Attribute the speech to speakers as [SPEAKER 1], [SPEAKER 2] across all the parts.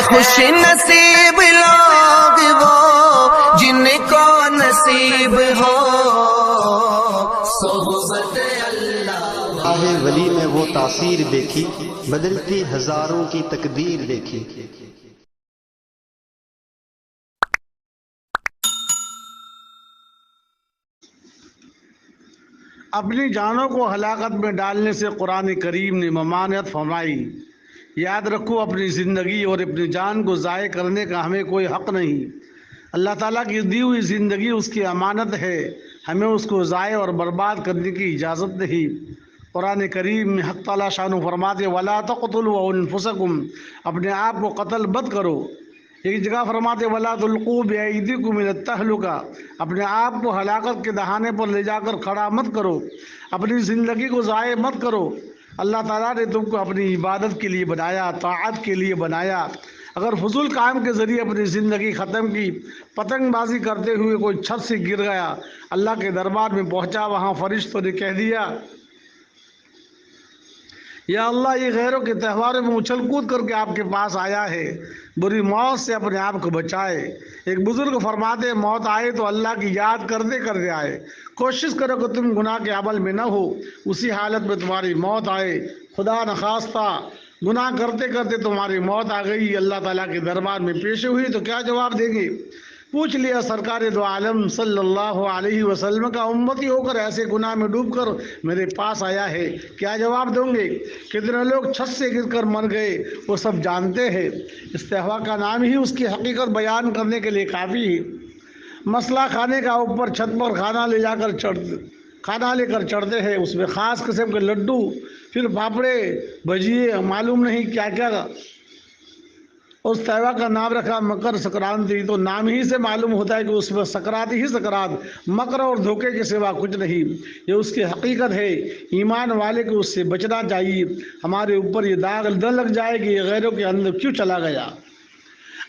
[SPEAKER 1] خوش نصیب لوگ وہ جن کو نصیب ہو صحبت اللہ۔
[SPEAKER 2] آہ ولی میں وہ تاثیر دیکھی، بدلتی ہزاروں کی تقدیر دیکھی۔
[SPEAKER 3] اپنی جانوں کو ہلاکت میں ڈالنے سے قرآن کریم نے ممانعت فرمائی۔ یاد رکھو اپنی زندگی اور اپنی جان کو ضائع کرنے کا ہمیں کوئی حق نہیں۔ اللہ تعالیٰ کی دی ہوئی زندگی اس کی امانت ہے، ہمیں اس کو ضائع اور برباد کرنے کی اجازت نہیں۔ قرآن کریم میں حق تعالیٰ شانہ فرماتے وَلَا تَقْتُلُوا أَنفُسَكُمْ، اپنے آپ کو قتل مت کرو۔ ایک جگہ فرماتے وَلَا تُلْقُوا بِأَيْدِيكُمْ إِلَى التَّهْلُكَةِ، اپنے آپ کو ہلاکت کے دہانے پر لے جا کر کھڑا مت کرو، اپنی زندگی کو ضائع مت کرو۔ اللہ تعالیٰ نے تم کو اپنی عبادت کے لیے بنایا، طاعت کے لیے بنایا۔ اگر فضول کام کے ذریعے اپنی زندگی ختم کی، پتنگ بازی کرتے ہوئے کوئی چھت سے گر گیا، اللہ کے دربار میں پہنچا، وہاں فرشتوں نے کہہ دیا یا اللہ یہ غیروں کے تہواروں میں اچھل کود کر کے آپ کے پاس آیا ہے، بری موت سے اپنے آپ کو بچائے۔ ایک بزرگ فرماتے موت آئے تو اللہ کی یاد کرتے کرتے آئے۔ کوشش کرو کہ تم گناہ کے عمل میں نہ ہو، اسی حالت میں تمہاری موت آئے۔ خدا نخواستہ گناہ کرتے کرتے تمہاری موت آ گئی، اللہ تعالیٰ کے دربار میں پیش ہوئی تو کیا جواب دیں گے؟ پوچھ لیا سرکار دو عالم صلی اللہ علیہ وسلم کا امتی ہو کر ایسے گناہ میں ڈوب کر میرے پاس آیا ہے، کیا جواب دوں گے؟ کتنے لوگ چھت سے گر کر مر گئے وہ سب جانتے ہیں۔ استحوا کا نام ہی اس کی حقیقت بیان کرنے کے لیے کافی ہے۔ مسئلہ کھانے کا اوپر چھت پر کھانا لے کر چڑھتے ہیں، اس میں خاص قسم کے لڈو، پھر پاپڑے، بھجیے، معلوم نہیں کیا کیا۔ اس تہوار کا نام رکھا مکر سکرانتی، تو نام ہی سے معلوم ہوتا ہے کہ اس میں سکرات ہی سکرات، مکر اور دھوکے کے سوا کچھ نہیں۔ یہ اس کی حقیقت ہے، ایمان والے کو اس سے بچنا چاہیے۔ ہمارے اوپر یہ داغ نہ لگ جائے کہ یہ غیروں کے اندر کیوں چلا گیا۔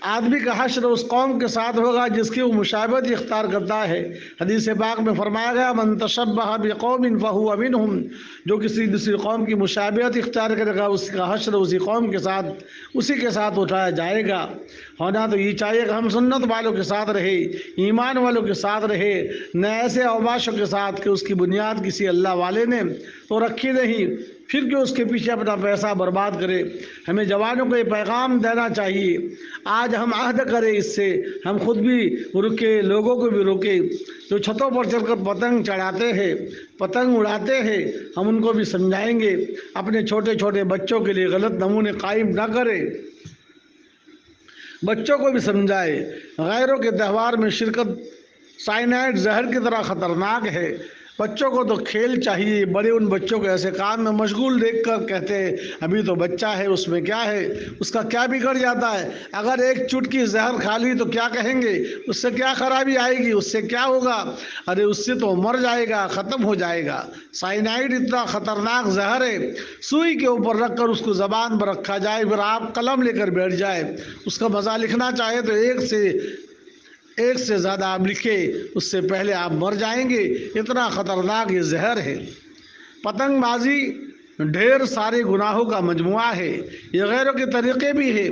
[SPEAKER 3] آدمی کا حشر اس قوم کے ساتھ ہوگا جس کی وہ مشابہت اختیار کرتا ہے۔ حدیث پاک میں فرمایا گیا من تشبہ بقوم فہو منہم، جو کسی دوسری قوم کی مشابہت اختیار کرے گا اس کا حشر اسی کے ساتھ اٹھایا جائے گا۔ ہونا تو یہ چاہیے کہ ہم سنت والوں کے ساتھ رہے، ایمان والوں کے ساتھ رہے، نہ ایسے اوباشوں کے ساتھ کہ اس کی بنیاد کسی اللہ والے نے تو رکھی نہیں، پھر کہ اس کے پیچھے اپنا پیسہ برباد کرے۔ ہمیں جوانوں کو یہ پیغام دینا چاہیے، آج ہم عہد کریں اس سے، ہم خود بھی رکے، لوگوں کو بھی روکے۔ جو چھتوں پر چڑھ کر پتنگ چڑھاتے ہیں، پتنگ اڑاتے ہیں، ہم ان کو بھی سمجھائیں گے۔ اپنے چھوٹے چھوٹے بچوں کے لیے غلط نمونے قائم نہ کریں، بچوں کو بھی سمجھائے۔ غیروں کے تہوار میں شرکت سائنائڈ زہر کی طرح خطرناک ہے۔ بچوں کو تو کھیل چاہیے، بڑے ان بچوں کو ایسے کام میں مشغول دیکھ کر کہتے ہیں ابھی تو بچہ ہے، اس میں کیا ہے، اس کا کیا بگڑ جاتا ہے، اگر ایک چٹکی زہر کھا لی تو کیا کہیں گے، اس سے کیا خرابی آئے گی، اس سے کیا ہوگا، ارے اس سے تو مر جائے گا، ختم ہو جائے گا۔ سائنائڈ اتنا خطرناک زہر ہے، سوئی کے اوپر رکھ کر اس کو زبان پر رکھا جائے، پھر آپ قلم لے کر بیٹھ جائے، اس کا مزہ لکھنا چاہے تو ایک سے زیادہ آپ لکھے، اس سے پہلے آپ مر جائیں گے، اتنا خطرناک یہ زہر ہے۔ پتنگ بازی ڈھیر سارے گناہوں کا مجموعہ ہے، یہ غیروں کے طریقے بھی ہے،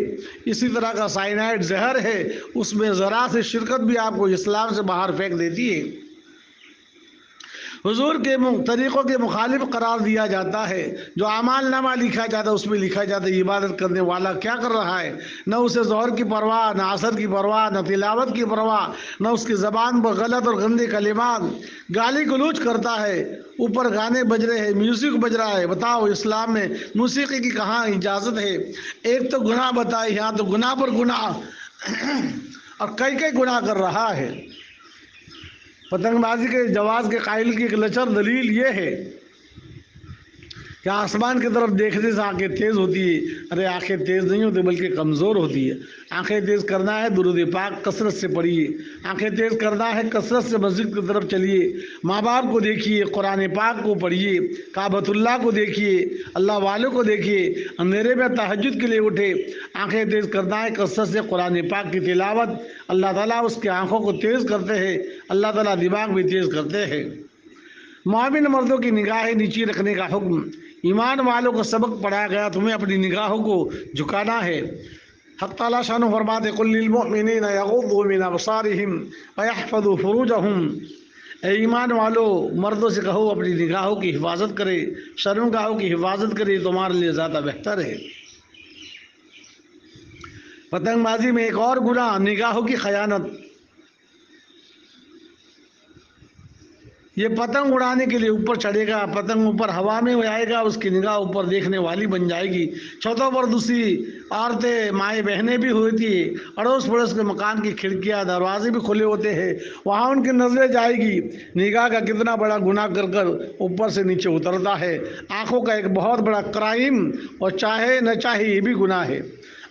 [SPEAKER 3] اسی طرح کا سائنائڈ زہر ہے، اس میں ذرا سے شرکت بھی آپ کو اسلام سے باہر پھینک دیتی ہے۔ حضور کے طریقوں کے مخالف قرار دیا جاتا ہے۔ جو اعمال نامہ لکھا جاتا ہے اس میں لکھا جاتا ہے عبادت کرنے والا کیا کر رہا ہے، نہ اسے ظہر کی پرواہ، نہ عصر کی پرواہ، نہ تلاوت کی پرواہ، نہ اس کی زبان پر غلط اور گندے کلمات، گالی گلوچ کرتا ہے، اوپر گانے بج رہے ہیں، میوزک بج رہا ہے۔ بتاؤ اسلام میں موسیقی کی کہاں اجازت ہے؟ ایک تو گناہ بتائے، یہاں تو گناہ پر گناہ اور کئی گناہ کر رہا ہے۔ پتنگ بازی کے جواز کے قائل کی ایک لچر دلیل یہ ہے کہ آسمان کی طرف دیکھنے سے آنکھیں تیز ہوتی ہے، ارے آنکھیں تیز نہیں ہوتی بلکہ کمزور ہوتی ہے۔ آنکھیں تیز کرنا ہے درود پاک کثرت سے پڑھیے، آنکھیں تیز کرنا ہے کثرت سے مسجد کی طرف چلیے، ماں باپ کو دیکھیے، قرآن پاک کو پڑھیے، کعبۃ اللہ کو دیکھیے، اللہ والوں کو دیکھیے، اندھیرے میں تہجد کے لیے اٹھے۔ آنکھیں تیز کرنا ہے کثرت سے قرآن پاک کی تلاوت، اللہ تعالیٰ اس کے آنکھوں کو تیز کرتے ہیں، اللہ تعالیٰ دماغ بھی تیز کرتے ہیں۔ مومن مردوں کی نگاہیں نیچی رکھنے کا حکم، ایمان والوں کو سبق پڑھایا گیا تمہیں اپنی نگاہوں کو جھکانا ہے۔ حق تعالیٰ شان فرماتے قل للمؤمنین یغضوا من ابصارہم ویحفظوا فروجہم، اے ایمان والو مردوں سے کہو اپنی نگاہوں کی حفاظت کرے، شرمگاہوں کی حفاظت کرے، تمہارے لیے زیادہ بہتر ہے۔ پتنگ بازی میں ایک اور گناہ نگاہوں کی خیانت۔ یہ پتنگ اڑانے کے لیے اوپر چڑھے گا، پتنگ اوپر ہوا میں جائے گا، اس کی نگاہ اوپر دیکھنے والی بن جائے گی۔ چھتوں پر دوسری عورتیں مائیں بہنیں بھی ہوتی ہیں، اڑوس پڑوس کے مکان کی کھڑکیاں دروازے بھی کھلے ہوتے ہیں، وہاں ان کی نظریں جائے گی۔ نگاہ کا کتنا بڑا گناہ کر کر اوپر سے نیچے اترتا ہے۔ آنکھوں کا ایک بہت بڑا کرائم، اور چاہے نہ چاہے یہ بھی گناہ ہے۔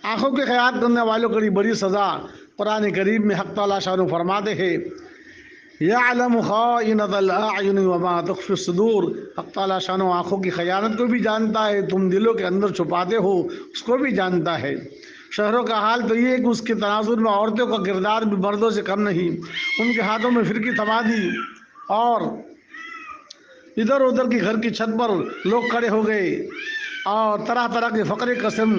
[SPEAKER 3] آنکھوں کی خیانت کرنے والوں کے لیے بڑی سزا قرآن کریم میں حق تعالیٰ شان فرماتے ہیں یعلم خائنۃ الاعین وما تخفی الصدور، حق تعالیٰ شان آنکھوں کی خیانت کو بھی جانتا ہے، تم دلوں کے اندر چھپاتے ہو اس کو بھی جانتا ہے۔ شہروں کا حال تو یہ ہے کہ اس کے تناظر میں عورتوں کا کردار بھی مردوں سے کم نہیں، ان کے ہاتھوں میں فرقی تمادی، اور ادھر ادھر کی گھر کی چھت پر لوگ کھڑے ہو گئے، اور طرح طرح کے فقرے قسم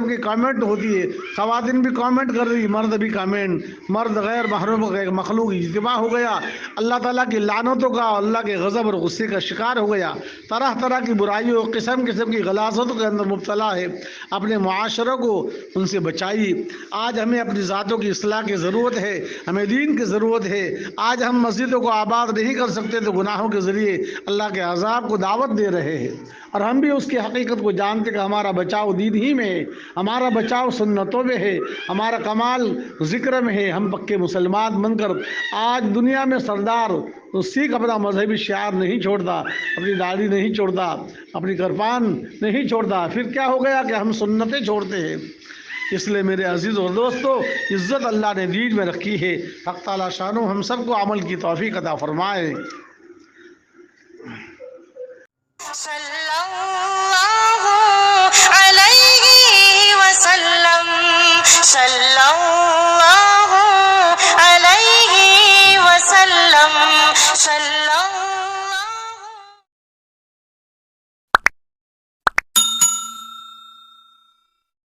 [SPEAKER 3] کی کامنٹ ہوتی ہے۔ خواتین بھی کامنٹ کر رہی، مرد بھی کامنٹ، مرد غیر محرم مخلوق اجتماع ہو گیا، اللہ تعالیٰ کی لعنتوں کا، اللہ کے غضب اور غصے کا شکار ہو گیا، طرح طرح کی برائیوں، قسم کی غلاظتوں کے اندر مبتلا ہے۔ اپنے معاشروں کو ان سے بچائی۔ آج ہمیں اپنی ذاتوں کی اصلاح کی ضرورت ہے، ہمیں دین کی ضرورت ہے۔ آج ہم مسجدوں کو آباد نہیں کر سکتے تو گناہوں کے ذریعے اللہ کے عذاب کو دعوت دے رہے ہیں، اور ہم بھی اس کی حقیقت کو جانتے کہ ہمارا بچاؤ دین ہی میں ہے، ہمارا بچاؤ سنتوں میں ہے، ہمارا کمال ذکر میں ہے۔ ہم پکے مسلمان بن کر آج دنیا میں سردار سکھ اپنا مذہبی شعار نہیں چھوڑتا، اپنی داڑھی نہیں چھوڑتا، اپنی کرپان نہیں چھوڑتا، پھر کیا ہو گیا کہ ہم سنتیں چھوڑتے ہیں۔ اس لیے میرے عزیز اور دوستو، عزت اللہ نے دین میں رکھی ہے۔ حق تعالیٰ شانو ہم سب کو عمل کی توفیق عطا فرمائے۔
[SPEAKER 4] صلی اللہ علیہ وسلم، صلی اللہ علیہ وسلم، صلی